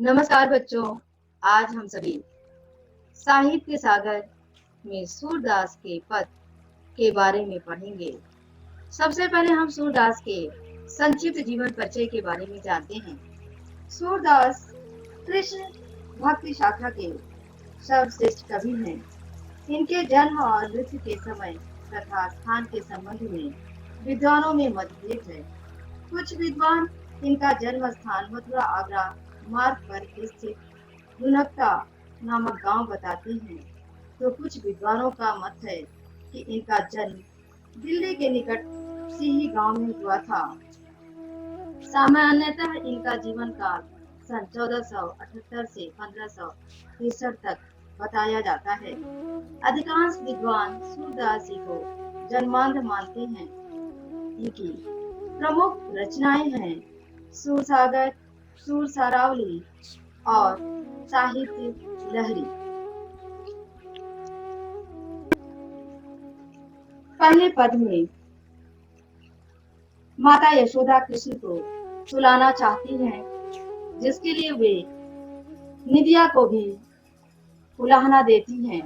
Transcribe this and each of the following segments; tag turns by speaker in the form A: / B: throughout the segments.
A: नमस्कार बच्चों। आज हम सभी साहित्य सागर में सूरदास के पद के बारे में पढ़ेंगे। सबसे पहले हम सूरदास के संक्षिप्त जीवन परिचय के बारे में जानते हैं। सूरदास कृष्ण भक्ति शाखा के सर्वश्रेष्ठ कवि हैं। इनके जन्म और मृत्यु के समय तथा स्थान के संबंध में विद्वानों में मतभेद है। कुछ विद्वान इनका जन्म स्थान मथुरा आगरा मार्ग पर स्थित रुनकता नामक गांव बताते हैं, तो कुछ विद्वानों का मत है कि इनका जन्म दिल्ली के निकट सिही गांव में हुआ था। सामान्यतः इनका जीवन काल सन 1478 से 1563 तक बताया जाता है। अधिकांश विद्वान सूरदास जी को जन्मांध मानते हैं। इनकी प्रमुख रचनाएं हैं सूरसागर, सूर सारावली और साहित्य लहरी। पहले पद में माता यशोदा कृष्ण को सुलाना चाहती हैं, जिसके लिए वे निदिया को भी उलाहना देती हैं।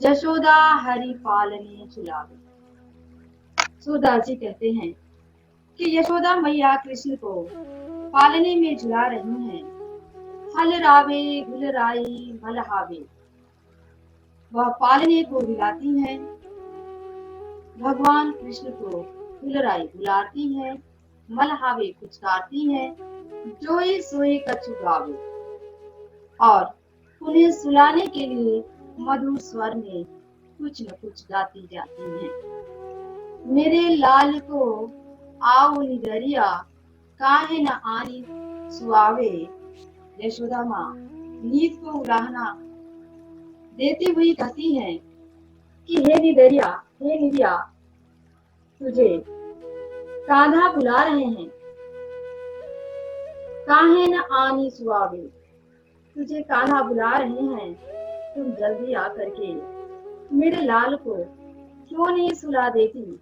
A: यशोदा हरि पालने सुलावे। सूरदास जी कहते हैं कि यशोदा मैया कृष्ण को पालने में झुला रही हैं। हल रावे गुलराई मलहावे, वह पालने को हिलाती हैं। भगवान कृष्ण को गुलराई बुलाती हैं, मलहावे पुचकारती हैं, जोई सोई कछु गावे, और उन्हें सुलाने के लिए मधुर स्वर में कुछ न कुछ गाती जाती हैं। मेरे लाल को आओ निदरिया, काहे न आनी सुआवे। यशोदा माँ नीत को उलाहना देती हुई कहती हैं कि हे निदरिया, हे निदिया, तुझे कान्हा बुला रहे हैं। काहे न आनी सुआवे, तुझे कान्हा बुला रहे हैं, तुम जल्दी आकर के मेरे लाल को क्यों नहीं सुला देती।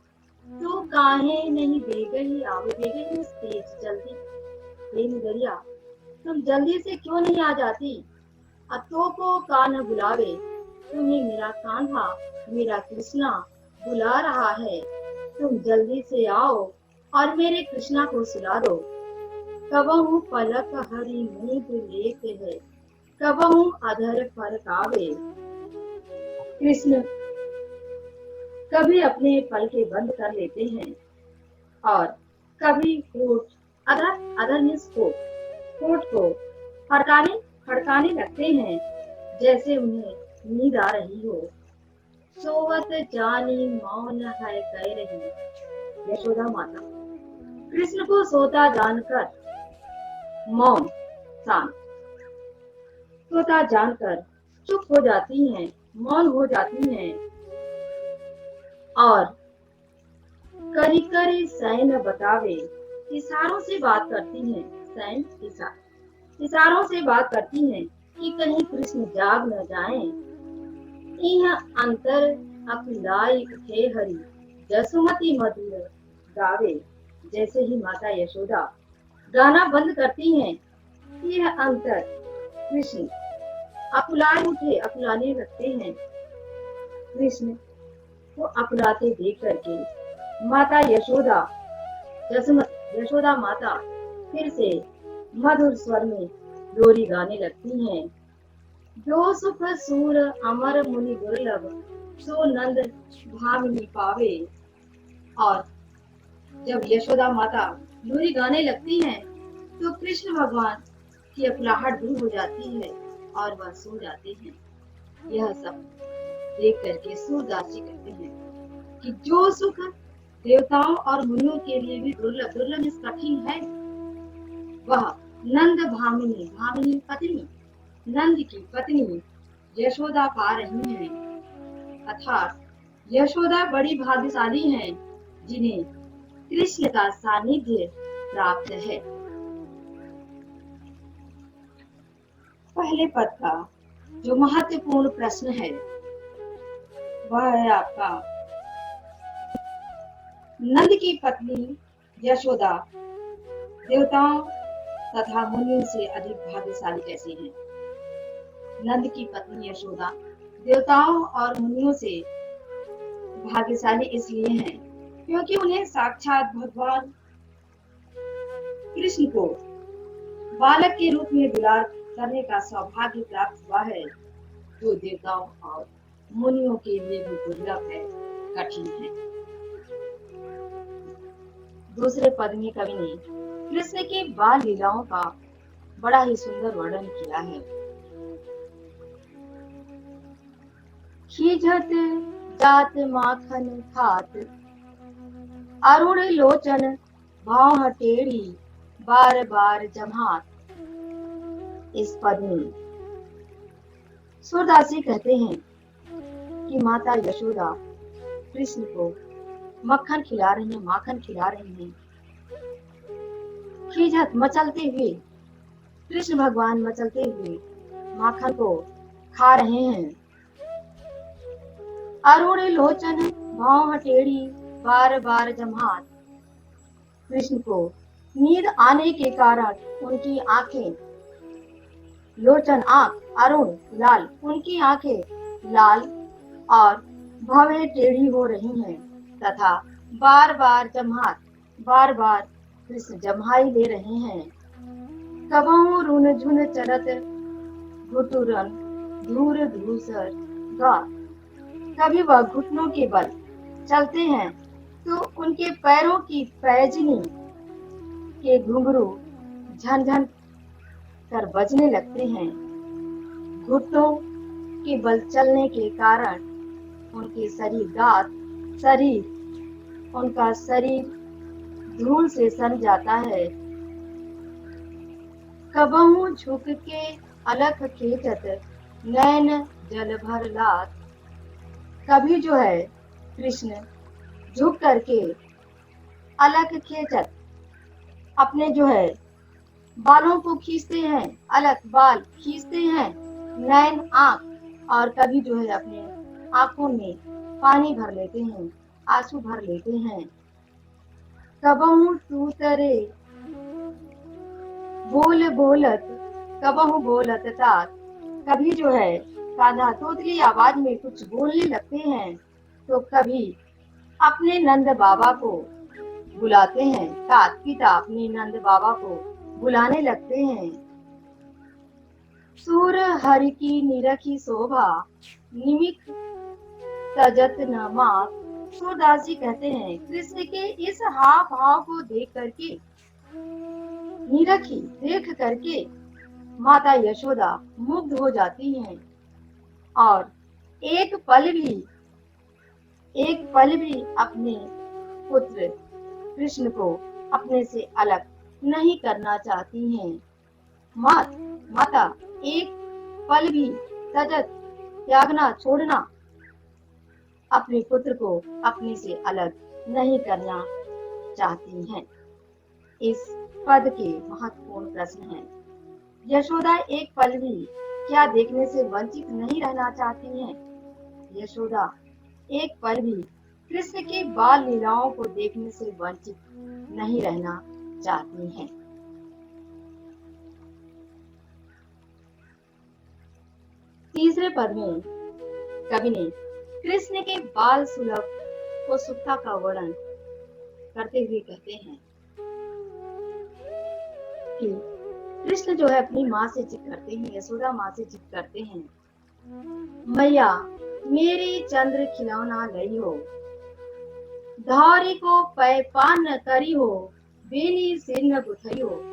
A: तू काहे नहीं बेगही आवे, बेगही तेज जल्दी। हे निदरिया, तुम जल्दी से क्यों नहीं आ जाती। अतो को कान्हा बुलावे, तुम्हें मेरा कान्हा, मेरा कृष्णा बुला रहा है। तुम जल्दी से आओ और मेरे कृष्णा को सुला दो। कबहू पलक हरि नींद लेते है, कबहू अधर फरकावे। कृष्ण कभी अपने पलके बंद कर लेते हैं और कभी होठ अधर होठ को फड़काने लगते हैं, जैसे उन्हें नींद आ रही हो। सोवत जानी मौन है कह रही यशोदा माता कृष्ण को सोता जानकर मौन शांत सोता जानकर चुप हो जाती हैं, मौन हो जाती हैं और करी करी सैन बतावे, इशारों से बात करती हैं। सैन इशारों से बात करती हैं कि कहीं कृष्ण जाग न जाएं। यह अंतर अकुलाई उठे हरि, जसुमती मधुर गावे। जैसे ही माता यशोदा गाना बंद करती हैं, यह अंतर कृष्ण अकुलाने लगते हैं। कृष्ण को अकुलाते देख करके माता यशोदा माता फिर से मधुर स्वर में लोरी गाने लगती हैं। जो सुख सूर अमर मुनि दुर्लभ, सो नंद भामिनी पावे। और जब यशोदा माता लोरी गाने लगती हैं, तो कृष्ण भगवान की अकुलाहट दूर हो जाती है और वह सो जाते हैं। यह सब देख करके सूरदास जी कहते हैं कि जो सुख देवताओं और मुनियों के लिए भी दुर्लभ कठिन है, वह नंद भामिनी पत्नी, नंद की पत्नी यशोदा पा रही हैं। अर्थात यशोदा बड़ी भाग्यशाली हैं, जिन्हें कृष्ण का सानिध्य प्राप्त है। पहले पद का जो महत्वपूर्ण प्रश्न है वह है आपका, नंद की पत्नी यशोदा देवताओं तथा मुनियों से अधिक भाग्यशाली कैसे हैं। नंद की पत्नी यशोदा देवताओं और मुनियों से भाग्यशाली इसलिए हैं क्योंकि उन्हें साक्षात भगवान कृष्ण को बालक के रूप में दुलार करने का सौभाग्य प्राप्त हुआ है, जो देवताओं और मुनियों के लिए भी दुर्लभ है, कठिन है। दूसरे पद में कवि ने कृष्ण की बाल लीलाओं का बड़ा ही सुंदर वर्णन किया है। खींचत जात माखन खात, अरुण लोचन भाव हटेड़ी, बार बार जमात। इस पद में सूरदास कहते हैं कि माता यशोदा कृष्ण को मक्खन खिला रही हैं, माखन खिला रही हैं। खींचत मचलते हुए, कृष्ण भगवान मचलते हुए माखन को खा रहे हैं। अरुण लोचन भाव हटेड़ी, बार बार जमात। कृष्ण को नींद आने के कारण उनकी आंखें, लोचन आंख, अरुण लाल, उनकी आंखें लाल और भवें टेढ़ी हो रही हैं तथा बार बार जमात, बार बार कृष्ण जम्हाई ले रहे हैं। कबहू रुन झुन चरत घुटुरन धूर धूसर गा। कभी वह घुटनों के बल चलते हैं तो उनके पैरों की पैजनी के घुंघरू झनझन कर बजने लगते हैं। घुटनों के बल चलने के कारण उनके उनका शरीर धूल से सन जाता है। कबहू झुक के अलख खेचत, नैन जल भर लात। कभी जो है कृष्ण झुक करके अलख खेचत, अपने जो है बालों को खींचते हैं, अलग बाल खींचते हैं, नैन आंख, और कभी जो है अपने आंखों में पानी भर लेते हैं, आंसू भर लेते हैं। कबहू तूतरे बोल बोलत, कबहू बोलत तात। कभी जो है कान्हा तोतली आवाज में कुछ बोलने लगते हैं तो कभी अपने नंद बाबा को बुलाते हैं। तात पिता अपने नंद बाबा को बुलाने लगते हैं। सूर हरि की निरखी शोभा, निमिक तजत न माप। सूरदास जी कहते हैं कृष्ण के इस हाव भाव को देख करके, निरखी देख करके माता यशोदा मुग्ध हो जाती हैं और एक पल भी अपने पुत्र कृष्ण को अपने से अलग नहीं करना चाहती हैं। माता एक पल भी तजत त्यागना, छोड़ना, अपने पुत्र को अपने से अलग नहीं करना चाहती हैं। इस पद के महत्वपूर्ण प्रश्न हैं। यशोदा एक पल भी क्या देखने से वंचित नहीं रहना चाहती हैं? यशोदा एक पल भी कृष्ण के बाल लीलाओं को देखने से वंचित नहीं रहना चाहती हैं। तीसरे पद में कवि ने कृष्ण के बाल सुलभ उत्सुकता का वर्णन करते हुए कहते हैं कि कृष्ण जो है अपनी माँ से जिद करते हैं, यशोदा माँ से जिद करते हैं, मैया मेरी चंद्र खिलौना लई हो, धारी को पै पान न करी हो, बेनी सिर न गुथई हो।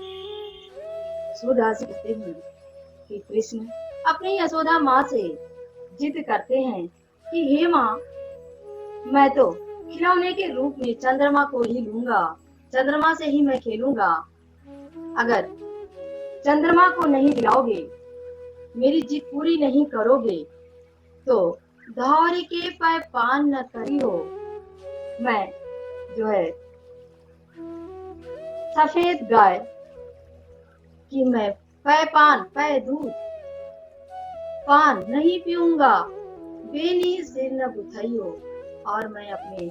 A: सूरदास कहते हैं कि कृष्ण अपनी यशोदा माँ से जिद करते हैं कि हे माँ, मैं तो खिलौने के रूप में चंद्रमा को ही लूंगा, चंद्रमा से ही मैं खेलूंगा। अगर चंद्रमा को नहीं दिलाओगे, मेरी जिद पूरी नहीं करोगे, तो धारी के पै पान न करी हो, मैं जो है सफेद गाय कि मैं पै दूध पान नहीं पीऊंगा, बेनी सिर न गुथई हो, और मैं अपने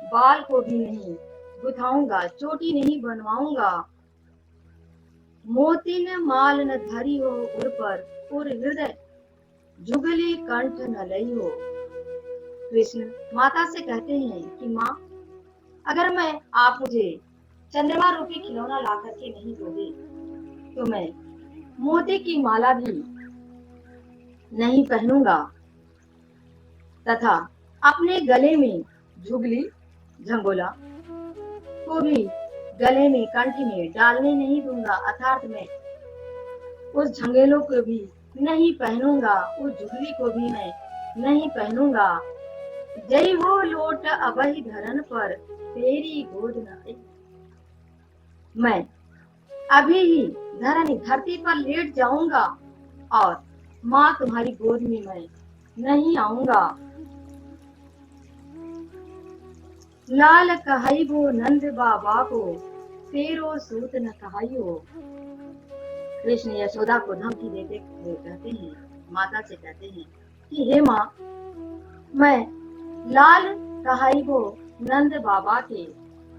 A: बाल को भी नहीं गुथाऊंगा, चोटी नहीं बनवाऊंगा। मोती न माल न धरी हो उर पर, उर हृदय जुगली कंठ न लई हो। कृष्ण माता से कहते हैं कि माँ, अगर आप मुझे चंद्रमा रूपी खिलौना ला करके नहीं दोगे तो मैं मोती की माला भी नहीं पहनूंगा तथा अपने गले में जुगली झंगोला को भी गले में कंठ में डालने नहीं दूंगा, अर्थात मैं उस झंगेलों को भी नहीं पहनूंगा, उस जुगली को भी मैं नहीं पहनूंगा। जय हो लोट अबहि धरन पर, तेरी गोद न आई। मैं अभी ही धरती पर लेट जाऊंगा और माँ तुम्हारी गोद में मैं नहीं आऊंगा। लाल कहाइबो नंद बाबा को, तेरो सूत न कहाइयो। कृष्ण यशोदा को धमकी देते हुए कहते हैं, माता से कहते हैं कि हे माँ, मैं लाल कहाइबो नंद बाबा के,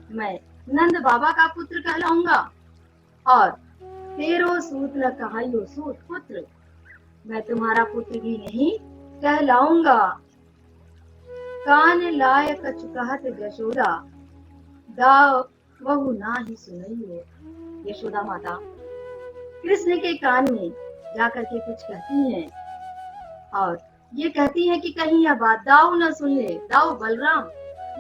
A: मैं नंद बाबा का पुत्र कहलाऊंगा और तेरो सूत न कहाइयो, सूत पुत्र, मैं तुम्हारा पुत्र भी नहीं कहलाऊंगा। कान लाय कछु कहत यशोदा, दाव बहु नाही सुनइयो। यशोदा माता कृष्ण के कान में जाकर के कुछ कहती हैं और ये कहती हैं कि कहीं यह बात दाऊ न सुन ले, दाऊ बलराम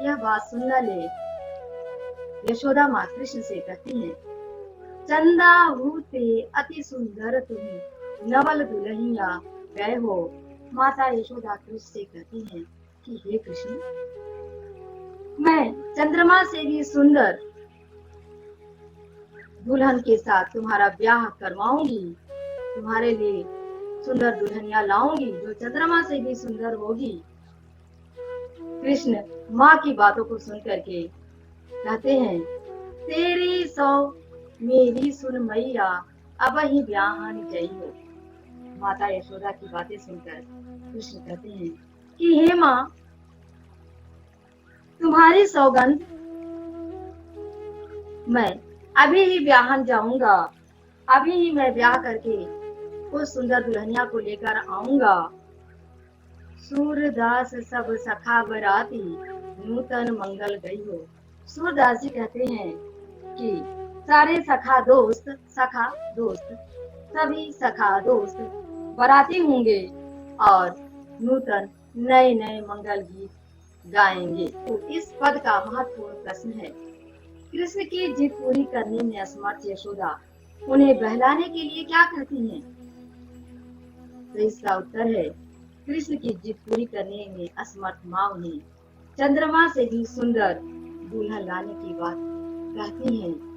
A: यह बात सुन न ले। यशोदा माँ कृष्ण से कहती हैं, चंदा हूते अति सुंदर तुम नवल दुल्हनिया गए हो। माता यशोदा कृष्ण से कहती हैं कि हे कृष्ण, मैं चंद्रमा से भी सुंदर दुल्हन के साथ तुम्हारा ब्याह करवाऊंगी, तुम्हारे लिए सुंदर दुल्हनिया लाऊंगी जो चंद्रमा से भी सुंदर होगी। कृष्ण माँ की बातों को सुन करके कहते हैं, तेरी सौ मेरी सुन मैया, अब ही ब्याहन जई हो। माता यशोदा की बातें सुनकर कृष्ण कहते हैं कि हे माँ, तुम्हारी सौगंध, मैं अभी ही ब्याहन जाऊंगा, अभी ही मैं ब्याह करके उस सुंदर दुल्हनिया को लेकर आऊंगा। सूरदास सब सखा बराती, नूतन मंगल गई हो। सूरदास जी कहते हैं कि सारे सखा दोस्त सभी सखा दोस्त बराती होंगे और नूतन नए नए मंगल गीत गाएंगे। तो इस पद का महत्वपूर्ण प्रश्न है, कृष्ण की जिद पूरी करने में असमर्थ यशोदा उन्हें बहलाने के लिए क्या कहती हैं? तो इसका उत्तर है, कृष्ण की जिद पूरी करने में असमर्थ माँ उन्हें चंद्रमा से भी सुंदर दूल्हा लाने की बात कहती हैं।